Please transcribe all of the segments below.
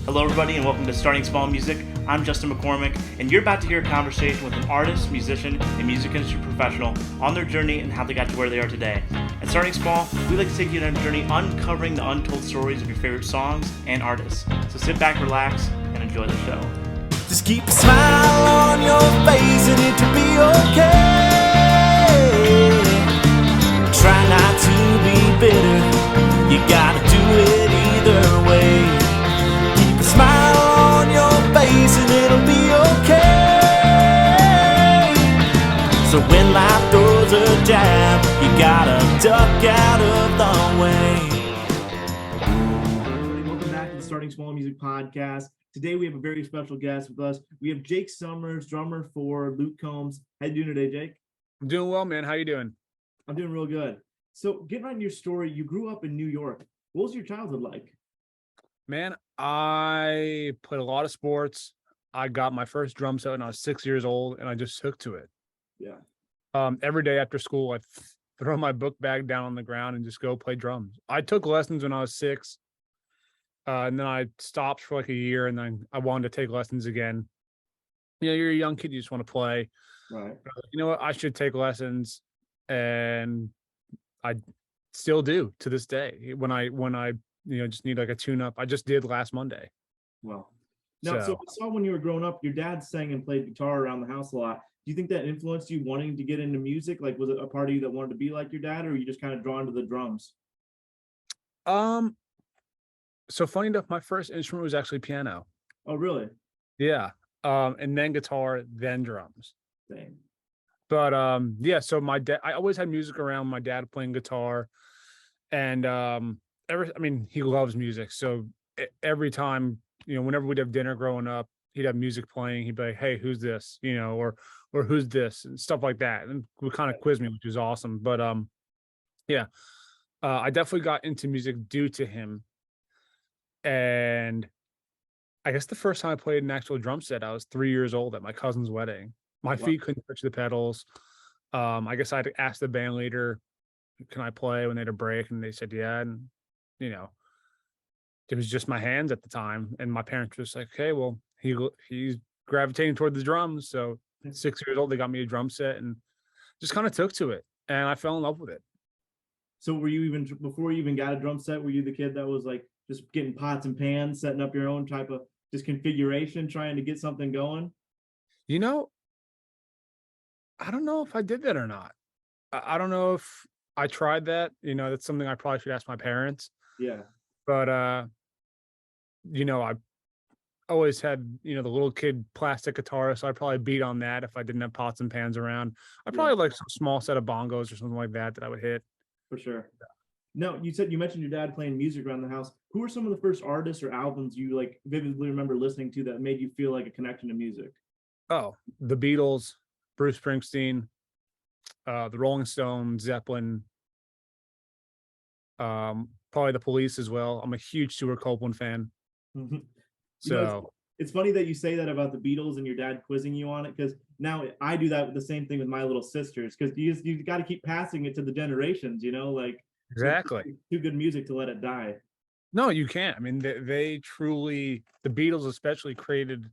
Hello, everybody, and welcome to Starting Small Music. I'm Justin McCormick, and you're about to hear a conversation with an artist, musician, and music industry professional on their journey and how they got to where they are today. At Starting Small, we like to take you on a journey uncovering the untold stories of your favorite songs and artists. So sit back, relax, and enjoy the show. Just keep a smile on your face and it'll be okay. Try not to be bitter, you gotta do it either way. Keep a smile on your face and it'll be okay. So when life throws a jab, you gotta duck out of the way. Welcome back to the Starting Small Music Podcast. Today we have a very special guest with us. We have Jake Sommers, drummer for Luke Combs. How you doing today, Jake? I'm doing well, man. How you doing? I'm doing real good. So getting right into your story, you grew up in New York. What was your childhood like? Man, I played a lot of sports. I got my first drum set when I was 6 years old, and I just took to it. Yeah. Every day after school, I'd throw my book bag down on the ground and just go play drums. I took lessons when I was 6, and then I stopped for like a year, and then I wanted to take lessons again. You know, you're a young kid, you just want to play. Right. You know what? I should take lessons, and I still do to this day. When I just need like a tune-up. I just did last Monday. Well, now, so I saw when you were growing up, your dad sang and played guitar around the house a lot. Do you think that influenced you wanting to get into music? Like, was it a part of you that wanted to be like your dad, or were you just kind of drawn to the drums? So funny enough, my first instrument was actually piano. Oh, really? Yeah. And then guitar, then drums. Same. But yeah, so my dad, I always had music around, my dad playing guitar. And he loves music. So every time, whenever we'd have dinner growing up, he'd have music playing. He'd be like, "Hey, who's this?" Or "Who's this?" and stuff like that. And would kind of quiz me, which was awesome. But yeah, I definitely got into music due to him. And I guess the first time I played an actual drum set, I was 3 years old at my cousin's wedding. My feet couldn't touch the pedals. I guess I had to ask the band leader, "Can I play?" when they had a break, and they said, "Yeah." And it was just my hands at the time, and my parents were just like, "Okay, well, he's gravitating toward the drums." So 6 years old, they got me a drum set and just kind of took to it, and I fell in love with it. So were you even, before you even got a drum set, were you the kid that was like just getting pots and pans, setting up your own type of just configuration, trying to get something going? I don't know if I did that or not. I don't know if I tried that. That's something I probably should ask my parents. Yeah. But I always had, the little kid plastic guitar, so I probably beat on that if I didn't have pots and pans around. I probably like some small set of bongos or something like that I would hit. For sure. Now, you mentioned your dad playing music around the house. Who were some of the first artists or albums you like vividly remember listening to that made you feel like a connection to music? Oh, the Beatles, Bruce Springsteen, the Rolling Stones, Zeppelin, probably the Police as well. I'm a huge Stuart Copeland fan. It's funny that you say that about the Beatles and your dad quizzing you on it, because now I do that with the same thing with my little sisters, because you got to keep passing it to the generations, like Exactly. too good music to let it die. No, you can't. I mean, they truly, the Beatles especially, created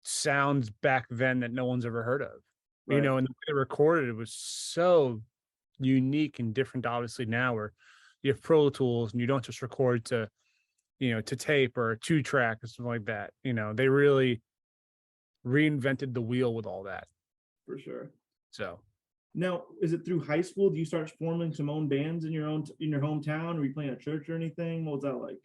sounds back then that no one's ever heard of. Right. And the way they recorded it was so unique and different, obviously, now, where you have Pro Tools and you don't just record to tape or a 2-track or something like that. They really reinvented the wheel with all that. For sure. So now, is it through high school? Do you start forming some own bands in your hometown? Or are you playing at church or anything? What was that like?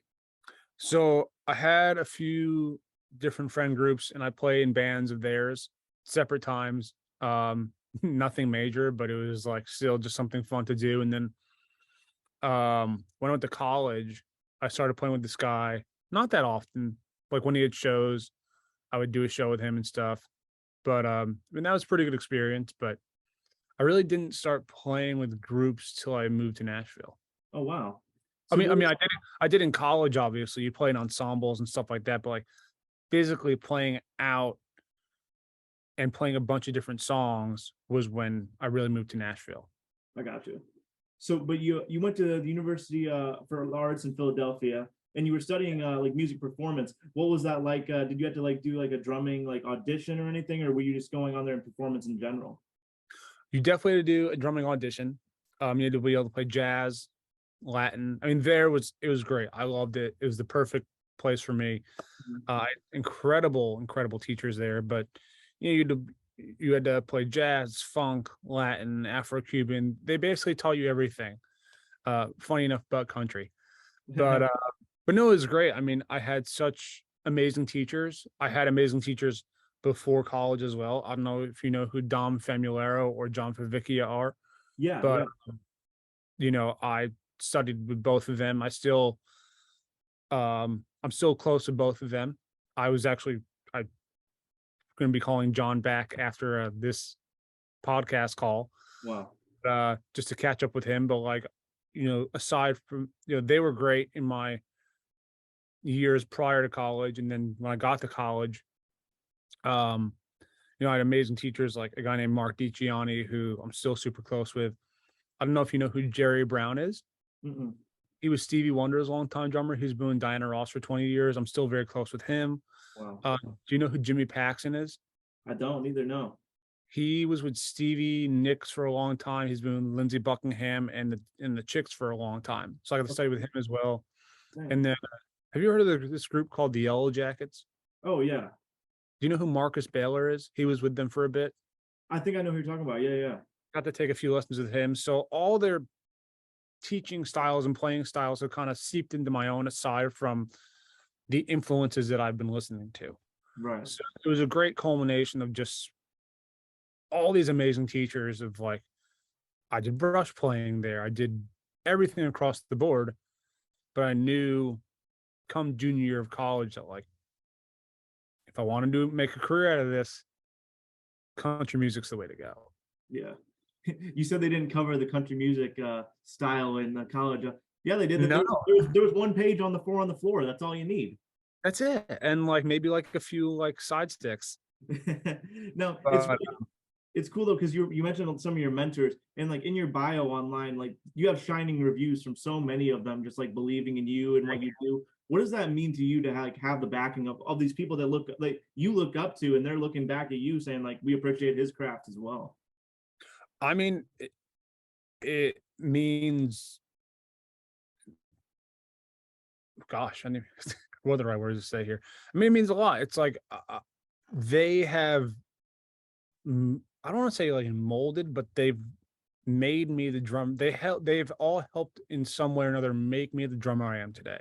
So I had a few different friend groups, and I played in bands of theirs, separate times. Nothing major, but it was like still just something fun to do. And then when I went to college, I started playing with this guy, not that often. Like when he had shows, I would do a show with him and stuff. But that was a pretty good experience. But I really didn't start playing with groups till I moved to Nashville. Oh, wow. So I did in college, obviously. You play in ensembles and stuff like that, but like physically playing out and playing a bunch of different songs was when I really moved to Nashville. I got you. So, but you went to the University for Arts in Philadelphia. and you were studying like music performance. What was that like? Did you have to like do like a drumming like audition or anything, or were you just going on there and performance in general? You definitely had to do a drumming audition. You had to be able to play jazz, Latin. I mean, it was great. I loved it. It was the perfect place for me. Incredible teachers there. But you had to play jazz, funk, Latin, Afro-Cuban. They basically taught you everything. Funny enough, but country. But no, it was great. I mean, I had such amazing teachers. I had amazing teachers before college as well. I don't know if you know who Dom Famularo or John Favicchia are, Yeah, but I studied with both of them. I'm still close to both of them. I'm going to be calling John back after this podcast call, wow. just to catch up with him. But like, aside from, they were great in my years prior to college. And then when I got to college, I had amazing teachers like a guy named Mark DiCiani, who I'm still super close with. I don't know if you know who Jerry Brown is. Mm-mm. He was Stevie Wonder's longtime drummer. He's been with Diana Ross for 20 years. I'm still very close with him. Wow. Do you know who Jimmy Paxson is? I don't either. No. He was with Stevie Nicks for a long time. He's been with Lindsey Buckingham and the Chicks for a long time. So I got to study with him as well. Dang. And then, have you heard of this group called the Yellow Jackets? Oh yeah. Do you know who Marcus Baylor is? He was with them for a bit. I think I know who you're talking about. Yeah. Got to take a few lessons with him. So all their teaching styles and playing styles have kind of seeped into my own, aside from the influences that I've been listening to. Right. So it was a great culmination of just all these amazing teachers. Of like, I did brush playing there. I did everything across the board, but I knew come junior year of college that like, if I wanted to make a career out of this, country music's the way to go. Yeah. You said they didn't cover the country music style in college. Yeah, they did. No. There was one page on the 4 on the floor. That's all you need. That's it. And like maybe like a few like side sticks. No, it's cool though, because you mentioned some of your mentors, and like in your bio online, like you have shining reviews from so many of them, just like believing in you and what you do. What does that mean to you to have the backing of all these people that you look up to, and they're looking back at you saying like, we appreciate his craft as well? I mean, it means, gosh, I mean, what are the right words to say here? I mean, it means a lot. It's like they have, I don't want to say like molded, but they've made me the drum. They've all helped in some way or another make me the drummer I am today.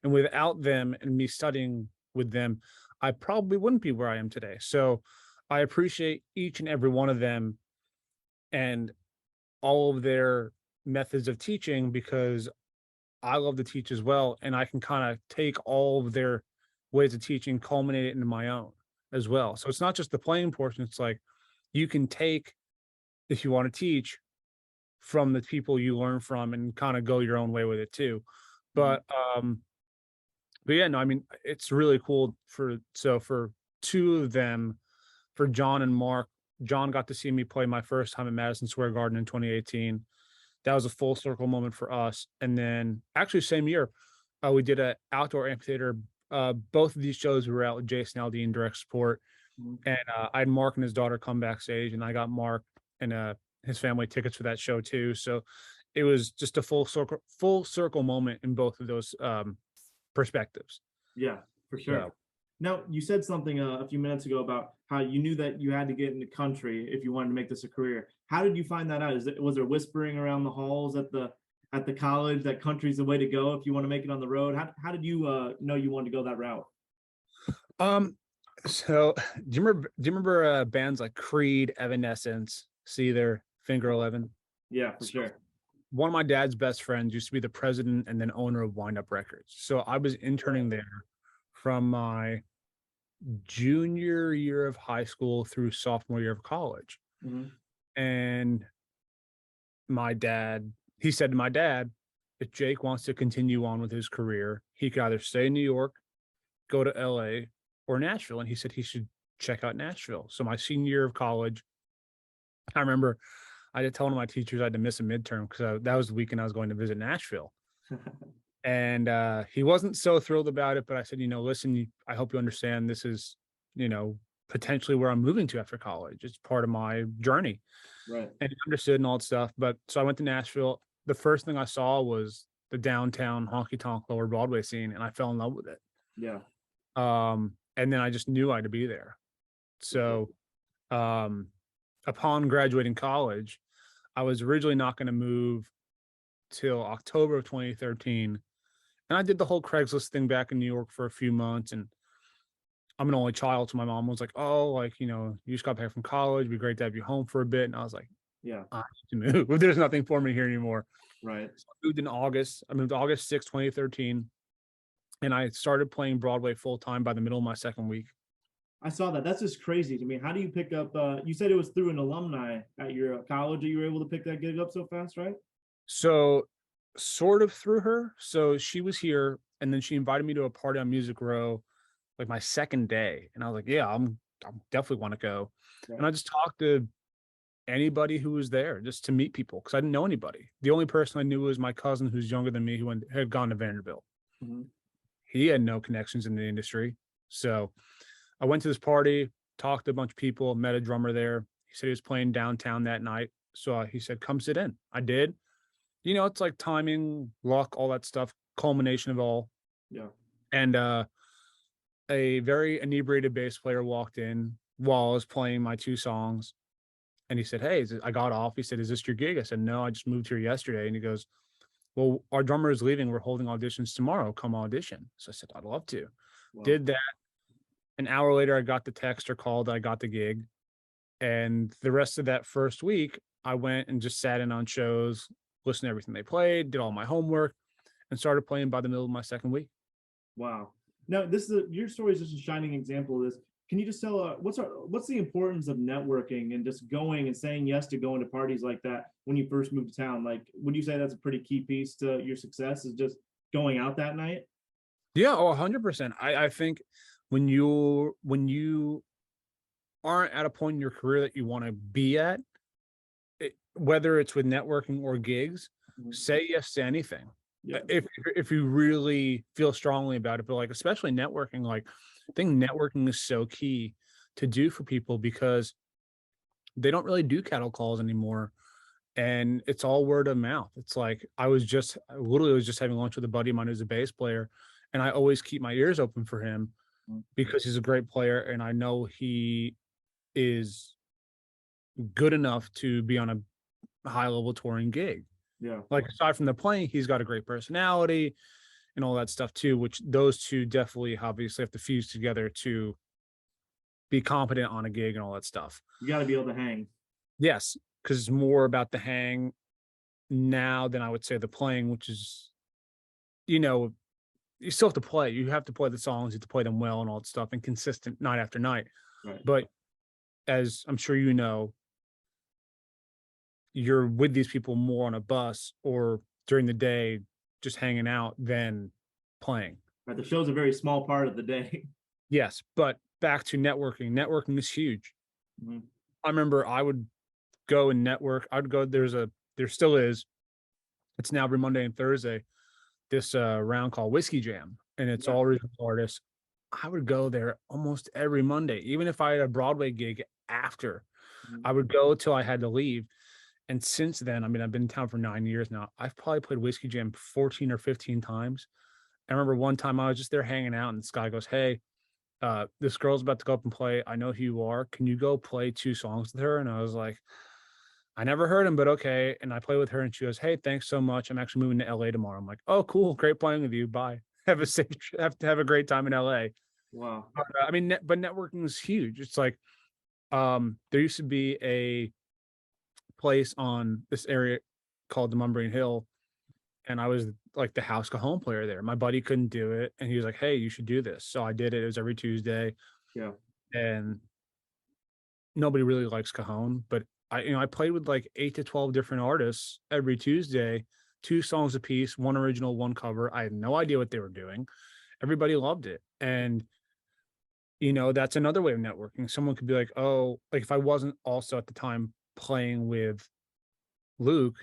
And without them and me studying with them, I probably wouldn't be where I am today. So I appreciate each and every one of them and all of their methods of teaching, because I love to teach as well. And I can kind of take all of their ways of teaching, culminate it into my own as well. So it's not just the playing portion. It's like you can take, if you want to teach, from the people you learn from and kind of go your own way with it too. But yeah, no, I mean, it's really cool for two of them, for John and Mark. John got to see me play my first time at Madison Square Garden in 2018. That was a full circle moment for us. And then actually same year, we did an outdoor amphitheater. Both of these shows we were out with Jason Aldean direct support. And I had Mark and his daughter come backstage, and I got Mark and his family tickets for that show too. So it was just a full circle moment in both of those perspectives. Yeah, for sure. Yeah. Now, you said something a few minutes ago about how you knew that you had to get into country if you wanted to make this a career. How did you find that out? Was there whispering around the halls at the college that country's the way to go if you want to make it on the road? How did you know you wanted to go that route? So do you remember bands like Creed, Evanescence, Seether, Finger 11? Yeah, for sure. One of my dad's best friends used to be the president and then owner of Wind Up Records. So I was interning there from my junior year of high school through sophomore year of college. And he said to my dad, if Jake wants to continue on with his career, he could either stay in New York, go to LA, or Nashville. And he said he should check out Nashville. So my senior year of college, I remember I had to tell one of my teachers I had to miss a midterm because that was the weekend I was going to visit Nashville. And he wasn't so thrilled about it, but I said, listen, I hope you understand this is, potentially where I'm moving to after college. It's part of my journey. Right. And he understood and all that stuff. But so I went to Nashville. The first thing I saw was the downtown honky tonk lower Broadway scene, and I fell in love with it. Yeah. And then I just knew I had to be there. So upon graduating college, I was originally not going to move till October of 2013. And I did the whole Craigslist thing back in New York for a few months. And I'm an only child. So my mom was like, oh, like, you just got back from college. It'd be great to have you home for a bit. And I was like, yeah, I need to move. There's nothing for me here anymore. Right. So I moved in August. I moved August 6th, 2013. And I started playing Broadway full time by the middle of my second week. I saw that. That's just crazy to me. How do you pick up? You said it was through an alumni at your college that you were able to pick that gig up so fast, right? So, sort of through her. So she was here, and then she invited me to a party on Music Row, like my second day, and I was like, "Yeah, I'm definitely want to go." Right. And I just talked to anybody who was there just to meet people because I didn't know anybody. The only person I knew was my cousin who's younger than me who had gone to Vanderbilt. Mm-hmm. He had no connections in the industry, so I went to this party, talked to a bunch of people, met a drummer there. He said he was playing downtown that night. So he said, come sit in. I did. It's like timing, luck, all that stuff, culmination of all. Yeah. And a very inebriated bass player walked in while I was playing my two songs. And he said, hey, I got off. He said, is this your gig? I said, no, I just moved here yesterday. And he goes, well, our drummer is leaving. We're holding auditions tomorrow. Come audition. So I said, I'd love to. Wow. Did that. An hour later, I got the text or call that I got the gig. And the rest of that first week, I went and just sat in on shows, listened to everything they played, did all my homework, and started playing by the middle of my second week. Wow. Now, your story is just a shining example of this. Can you just tell what's the importance of networking and just going and saying yes to going to parties like that when you first moved to town? Like, would you say that's a pretty key piece to your success, is just going out that night? Yeah, 100%. I think when you aren't at a point in your career that you want to be at, whether it's with networking or gigs, mm-hmm. say yes to anything. Yeah. If you really feel strongly about it, but like especially networking, like I think networking is so key to do for people because they don't really do cattle calls anymore. And it's all word of mouth. It's like I literally was just having lunch with a buddy of mine who's a bass player, and I always keep my ears open for him because he's a great player and I know he is good enough to be on a high level touring gig. Yeah. Like aside from the playing, he's got a great personality and all that stuff too, which those two definitely obviously have to fuse together to be competent on a gig and all that stuff. You got to be able to hang. Yes, because it's more about the hang now than I would say the playing, which is, you still have to play. You have to play the songs, you have to play them well and all that stuff and consistent night after night. Right. But as I'm sure you know, you're with these people more on a bus or during the day, just hanging out than playing. Right. The show's a very small part of the day. Yes. But back to networking. Networking is huge. Mm-hmm. I remember I would go and network. I'd go, there still is. It's now every Monday and Thursday, this round called Whiskey Jam. And it's all original artists. I would go there almost every Monday, even if I had a Broadway gig after. Mm-hmm. I would go till I had to leave. And since then, I've been in town for 9 years now. I've probably played Whiskey Jam 14 or 15 times. I remember one time I was just there hanging out and this guy goes, hey, this girl's about to go up and play. I know who you are. Can you go play 2 songs with her? And I was like, I never heard him, but okay. And I play with her and she goes, hey, thanks so much. I'm actually moving to LA tomorrow. I'm like, oh, cool. Great playing with you. Bye. Have a great time in LA. Wow. But networking is huge. It's like, there used to be a place on this area called the Mumbrian Hill, and I was like the house cajon player there. My buddy couldn't do it, and he was like, hey, you should do this. So I did it. It was every Tuesday. Yeah. And nobody really likes cajon, but I played with like 8 to 12 different artists every Tuesday, 2 songs a piece, 1 original, 1 cover. I had no idea what they were doing. Everybody loved it. And that's another way of networking. Someone could be like, oh, like if I wasn't also at the time playing with Luke,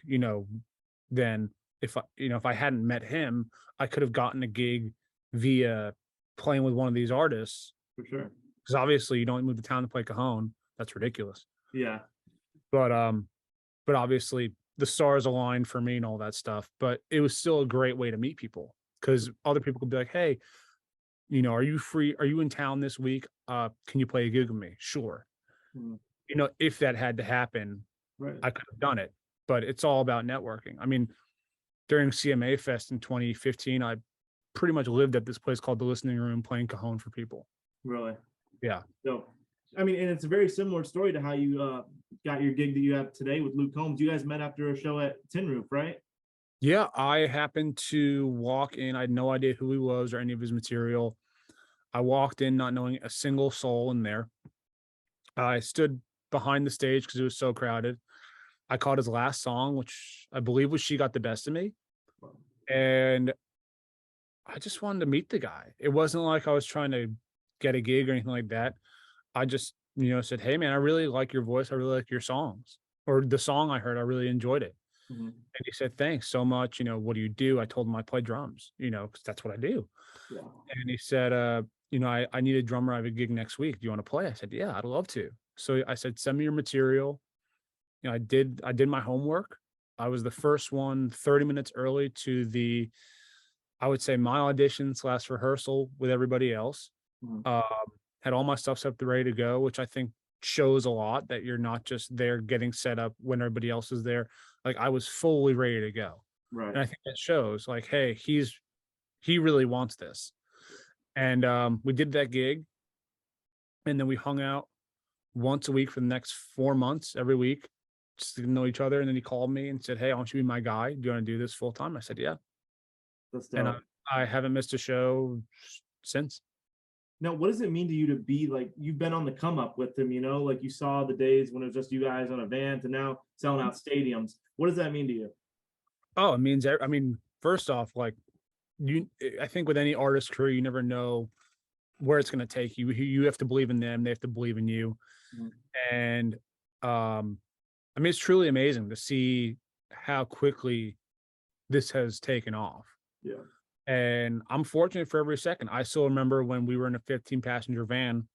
then if I hadn't met him, I could have gotten a gig via playing with one of these artists. For sure. Because obviously you don't move to town to play cajon. That's ridiculous. Yeah. But obviously the stars aligned for me and all that stuff. But it was still a great way to meet people because other people could be like, hey, are you free? Are you in town this week? Can you play a gig with me? Sure. Mhm. If that had to happen, Right. I could have done it. But it's all about networking. I mean, during CMA Fest in 2015, I pretty much lived at this place called the Listening Room playing cajon for people. Really? Yeah. So, I mean, and it's a very similar story to how you got your gig that you have today with Luke Combs. You guys met after a show at Tin Roof, right? Yeah, I happened to walk in. I had no idea who he was or any of his material. I walked in not knowing a single soul in there. I stood behind the stage because it was so crowded. I caught his last song, which I believe was She Got the Best of Me. And I just wanted to meet the guy. It wasn't like I was trying to get a gig or anything like that. I just, said, hey, man, I really like your voice. I really like your songs. Or the song I heard, I really enjoyed it. Mhm. And he said, thanks so much. What do you do? I told him I play drums, because that's what I do. Yeah. And he said, I need a drummer. I have a gig next week. Do you want to play? I said, yeah, I'd love to. So I said, send me your material. I did my homework. I was the first one 30 minutes early to I would say my audition / rehearsal with everybody else. Mhm. Had all my stuff set up ready to go, which I think shows a lot that you're not just there getting set up when everybody else is there. Like I was fully ready to go. Right. And I think that shows like, hey, he really wants this. And we did that gig. And then we hung out once a week for the next 4 months, every week, just to know each other. And then he called me and said, hey, I want you to be my guy. Do you want to do this full time? I said, yeah. That's And dope. I haven't missed a show since. Now, what does it mean to you to be like, you've been on the come up with them, like you saw the days when it was just you guys on a van to now selling out stadiums. What does that mean to you? Oh, it means, first off, like I think with any artist career, you never know where it's going to take you. You have to believe in them. They have to believe in you. Mhm. And, it's truly amazing to see how quickly this has taken off. Yeah. And I'm fortunate for every second. I still remember when we were in a 15-passenger van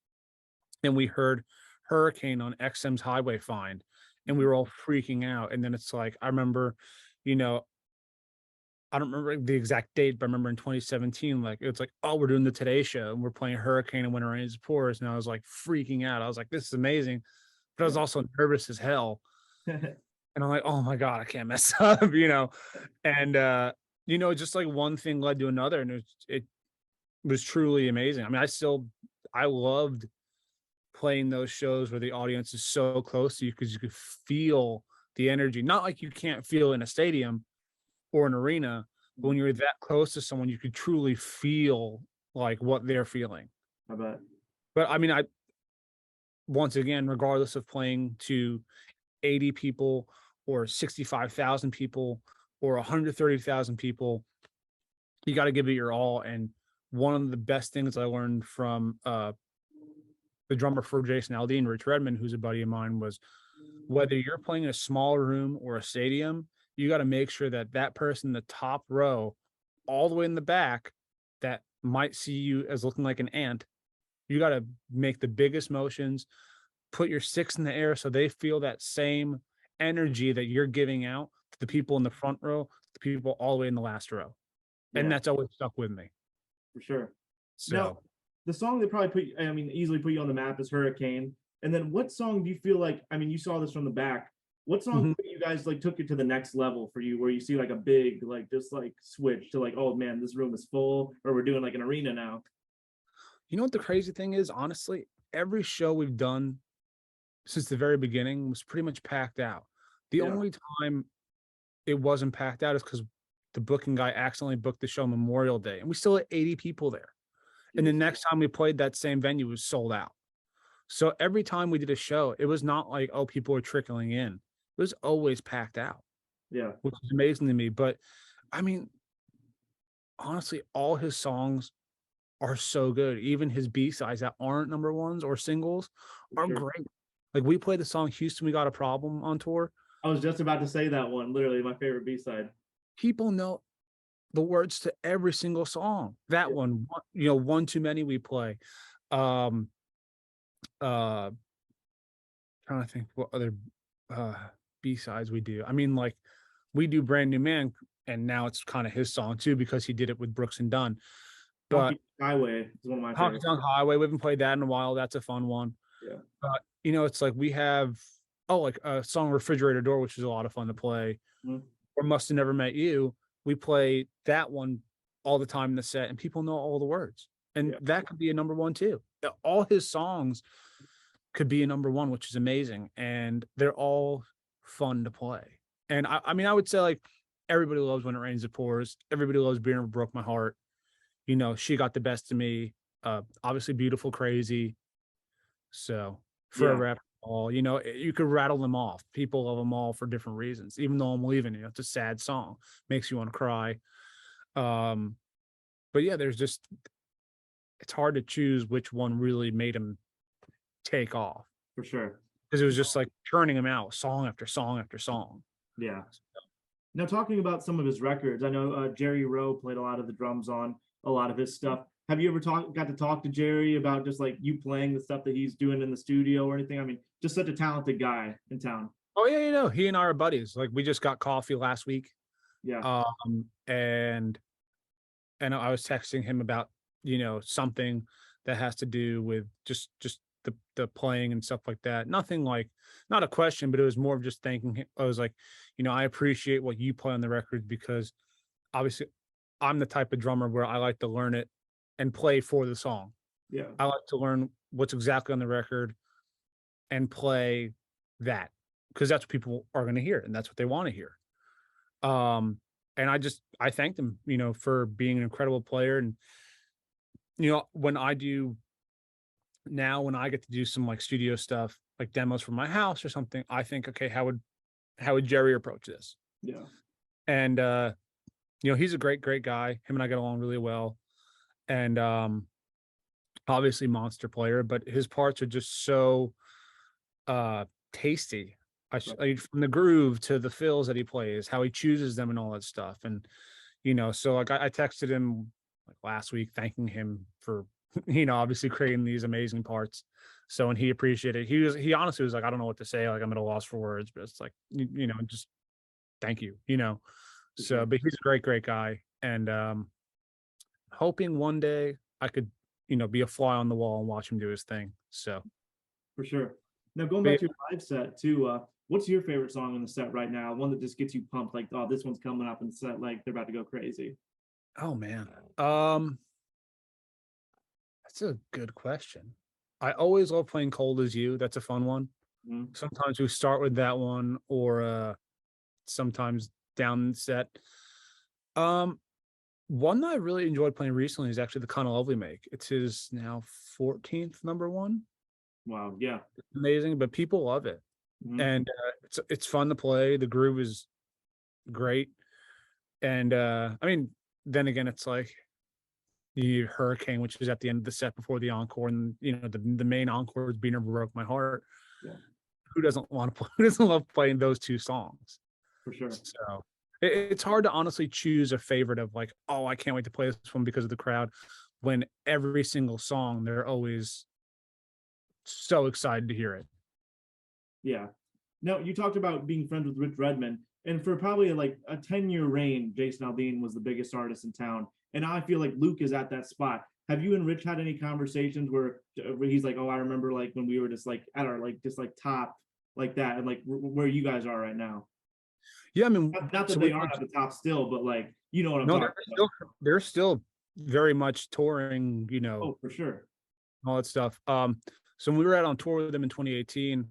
and we heard Hurricane on XM's Highway Find and we were all freaking out. And then it's like, I remember, I don't remember the exact date, but I remember in 2017, like it's like, oh, we're doing the Today Show and we're playing Hurricane and Winter Rains Pours. And I was like freaking out. I was like, this is amazing. But I was also nervous as hell. And I'm like, oh my God, I can't mess up, And just like one thing led to another. And it was truly amazing. I mean, I loved playing those shows where the audience is so close to you because you could feel the energy. Not like you can't feel in a stadium or an arena, but when you're that close to someone, you could truly feel like what they're feeling. I bet. But once again, regardless of playing to 80 people or 65,000 people or 130,000 people, you got to give it your all. And one of the best things I learned from the drummer for Jason Aldean, Rich Redmond, who's a buddy of mine, was whether you're playing in a small room or a stadium, you got to make sure that person in the top row, all the way in the back, that might see you as looking like an ant, you got to make the biggest motions, put your sticks in the air so they feel that same energy that you're giving out to the people in the front row, the people all the way in the last row. And that's always stuck with me. For sure. So now, the song that probably easily put you on the map is Hurricane. And then what song do you feel like, you saw this from the back. What song you guys like took it to the next level for you, where you see like a big, like just like switch to like, oh man, this room is full, or we're doing like an arena now? You know what the crazy thing is? Honestly, every show we've done since the very beginning was pretty much packed out. The only time it wasn't packed out is because the booking guy accidentally booked the show Memorial Day, and we still had 80 people there. And the next time we played that same venue was sold out. So every time we did a show, it was not like, oh, people were trickling in. It was always packed out. Yeah. Which is amazing to me. But honestly, all his songs are so good. Even his B-sides that aren't number ones or singles are great. Like we played the song Houston, We Got a Problem on tour. I was just about to say that one, literally my favorite B-side. people know the words to every single song. That Yeah. one, One Too Many we play. Um, uh, Trying to think what other uh B-sides we do. I mean, like we do Brand New Man, and now it's kind of his song too because he did it with Brooks and Dunn. But Honky Highway is one of my Honky favorites. Tonk Highway, we haven't played that in a while. That's a fun one. Yeah. But it's like we have like a song Refrigerator Door, which is a lot of fun to play, Mhm. or Must Have Never Met You. We play that one all the time in the set, and people know all the words. And Yeah. that could be a number one too. All his songs could be a number one, which is amazing. And they're all fun to play. And I mean, I would say like everybody loves When It Rains It Pours. Everybody loves Beer Never Broke My Heart. She Got the Best of Me. Obviously Beautiful Crazy. So Yeah. Forever After All, you could rattle them off. People love them all for different reasons. Even though I'm leaving you, it's a sad song, makes you want to cry. But yeah, it's hard to choose which one really made him take off, For sure. because it was just like churning him out song after song after song. Yeah. Now, talking about some of his records, I know Jerry Rowe played a lot of the drums on a lot of his stuff. Have you ever got to talk to Jerry about just like you playing the stuff that he's doing in the studio or anything? I mean, just such a talented guy in town. Oh yeah, he and I are buddies. Like we just got coffee last week. Yeah. And I was texting him about, something that has to do with just the playing and stuff like that. Nothing like, not a question, but it was more of just thanking him. I was like, I appreciate what you play on the records, because obviously I'm the type of drummer where I like to learn it and play for the song. Yeah. I like to learn what's exactly on the record and play that, because that's what people are going to hear and that's what they want to hear. And I thanked him, for being an incredible player. And, when I get to do some like studio stuff, like demos for my house or something, I think, okay, how would Jerry approach this? Yeah. And, he's a great guy. Him and I get along really well. And, obviously monster player, but his parts are just so, tasty. Like, from the groove to the fills that he plays, how he chooses them and all that stuff. And, so like I texted him like last week, thanking him for, obviously creating these amazing parts. So, and he appreciated it. He honestly was like, I don't know what to say. Like, I'm at a loss for words, but it's like, just thank you, So, but he's a great guy. And, hoping one day I could, be a fly on the wall and watch him do his thing. So, For sure. Now, going back to your live set too, what's your favorite song on the set right now? One that just gets you pumped, like, oh, this one's coming up in the set, like they're about to go crazy. oh man, that's a good question. I always love playing Cold as You. That's a fun one. Mhm. Sometimes we start with that one, or sometimes down the set. One that I really enjoyed playing recently is actually the Kind of Lovely Make. It's his now 14th number one. Wow. Yeah. Amazing, but people love it. Mhm. And it's fun to play. The groove is great. And I mean, then again, it's like the Hurricane, which is at the end of the set before the encore, and the main encore is Be Never Broke My Heart. Yeah. Who doesn't want to play? Who doesn't love playing those two songs? For sure. So it's hard to honestly choose a favorite of like, oh, I can't wait to play this one because of the crowd. When every single song, they're always so excited to hear it. Yeah. Now, you talked about being friends with Rich Redmond, and for probably like a 10-year reign, Jason Aldean was the biggest artist in town. And now I feel like Luke is at that spot. Have you and Rich had any conversations where he's like, oh, I remember like when we were just like at our like just like top like that, and like where you guys are right now? Yeah, I mean, Not that they aren't at the top still, but like, you know what I'm talking about. They're still very much touring, Oh, for sure. all that stuff. So when we were out on tour with them in 2018,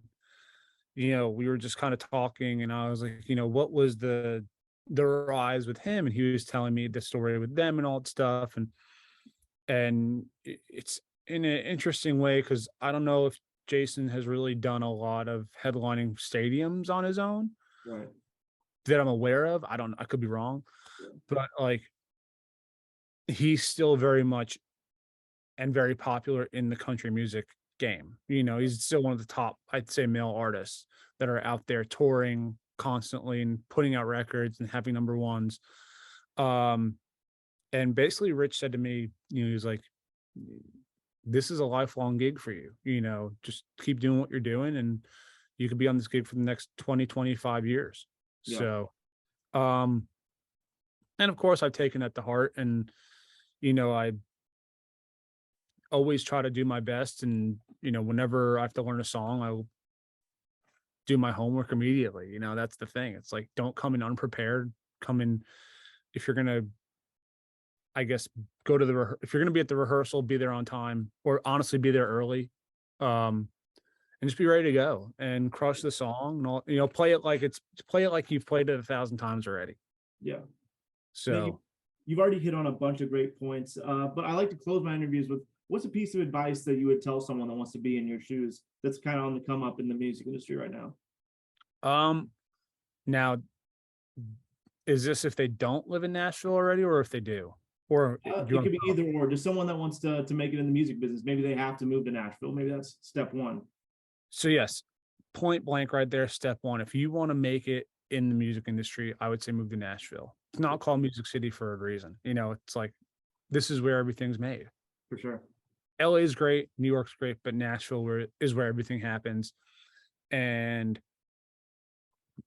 we were just kind of talking, and I was like, what was the rise with him? And he was telling me the story with them and all that stuff. And it's in an interesting way, because I don't know if Jason has really done a lot of headlining stadiums on his own. Right. That I'm aware of. I could be wrong, but like he's still very much and very popular in the country music game. He's still one of the top, I'd say, male artists that are out there touring constantly and putting out records and having number ones. Um, and basically Rich said to me, he was like, this is a lifelong gig for you, just keep doing what you're doing and you could be on this gig for the next 20, 25 years. Yeah. So, and of course I've taken that to heart, and, I always try to do my best. And, whenever I have to learn a song, I'll do my homework immediately. That's the thing. It's like, don't come in unprepared. Come in, if you're going to, I guess, go to if you're going to be at the rehearsal, be there on time, or honestly be there early. And just be ready to go and crush the song and all, play it like you've played it 1,000 times already. Yeah. So you've already hit on a bunch of great points, but I like to close my interviews with, what's a piece of advice that you would tell someone that wants to be in your shoes that's kind of on the come up in the music industry right now? Now, is this if they don't live in Nashville already, or if they do? Or it could be either or. Just someone that wants to make it in the music business. Maybe they have to move to Nashville. Maybe that's step one. So yes, point blank right there, step one. If you want to make it in the music industry, I would say move to Nashville. It's not called Music City for a reason. It's like, this is where everything's made. For sure. LA is great, New York's great, but Nashville is where everything happens. And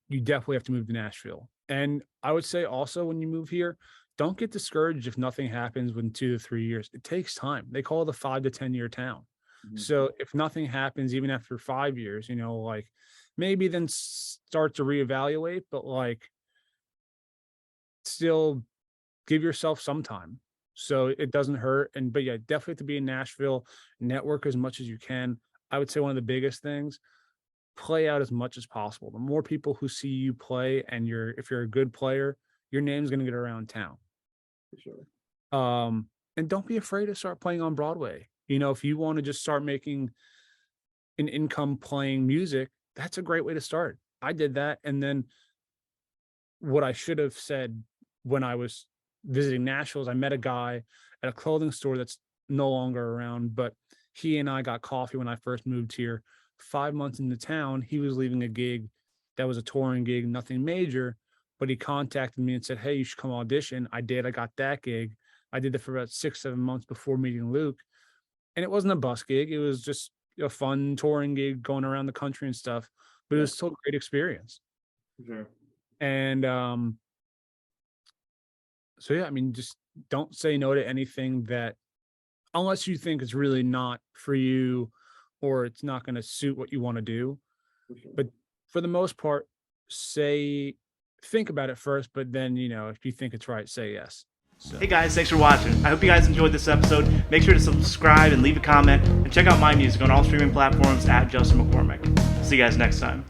you definitely have to move to Nashville. And I would say also, when you move here, don't get discouraged if nothing happens within 2 to 3 years. It takes time. They call it a 5 to 10 year town. Mm-hmm. So if nothing happens, even after 5 years, like, maybe then start to reevaluate, but like, still give yourself some time so it doesn't hurt. But yeah, definitely have to be in Nashville, network as much as you can. I would say one of the biggest things, play out as much as possible. The more people who see you play, and if you're a good player, your name's going to get around town. For sure. And don't be afraid to start playing on Broadway. If you want to just start making an income playing music, that's a great way to start. I did that. And then what I should have said when I was visiting Nashville is, I met a guy at a clothing store that's no longer around, but he and I got coffee when I first moved here. 5 months into town, he was leaving a gig that was a touring gig, nothing major, but he contacted me and said, hey, you should come audition. I did. I got that gig. I did it for about 6-7 months before meeting Luke. And it wasn't a bus gig. It was just a fun touring gig going around the country and stuff, but it was still a great experience. Sure. And so yeah, just don't say no to anything that, unless you think it's really not for you or it's not going to suit what you want to do. Sure. But for the most part, think about it first, but then, if you think it's right, say yes. So. Hey guys, thanks for watching. I hope you guys enjoyed this episode. Make sure to subscribe and leave a comment, and check out my music on all streaming platforms at Justin McCormick. See you guys next time.